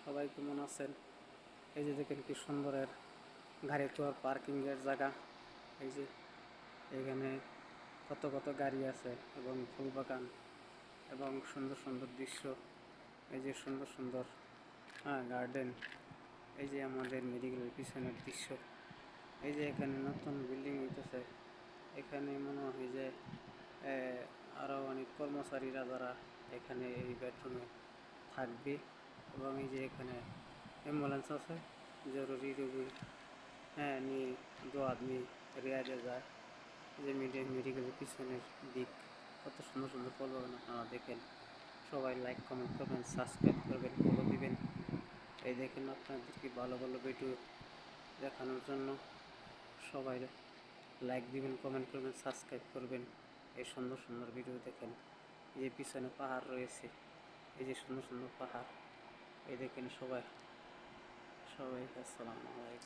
সবাই কেমন আছেন? এই যে দেখেন কি সুন্দরের গাড়ি তোয়ার পার্কিং এর জায়গা। এই যে এখানে কত কত গাড়ি আছে এবং ফুল বাগান এবং সুন্দর সুন্দর দৃশ্য। এই যে সুন্দর সুন্দর গার্ডেন। এই যে আমাদের মেডিকেলের পিছনের দৃশ্য। এই যে এখানে নতুন বিল্ডিং হইতেছে। এখানে মনে হয় যে আরও অনেক কর্মচারীরা যারা এখানে এই বেডরুমে থাকবে। এবং এই যে এখানে অ্যাম্বুলেন্স আছে, জরুরি রোগী নিয়ে 2 আদমি রেয়াজে যায়। যে মেডিকেলের পিছনের দিক কত সুন্দর সুন্দর ফল বাগান আপনারা দেখেন। সবাই লাইক কমেন্ট করবেন, সাবস্ক্রাইব করবেন, ফলো দিবেন। এই দেখেন আপনাদেরকে ভালো ভালো ভিডিও দেখানোর জন্য সবাই লাইক দিবেন, কমেন্ট করবেন, সাবস্ক্রাইব করবেন। এই সুন্দর সুন্দর ভিডিও দেখেন। এই যে পিছনে পাহাড় রয়েছে, এই যে সুন্দর সুন্দর পাহাড়। এই দেখেন সবাই সবাই আসসালামু আলাইকুম।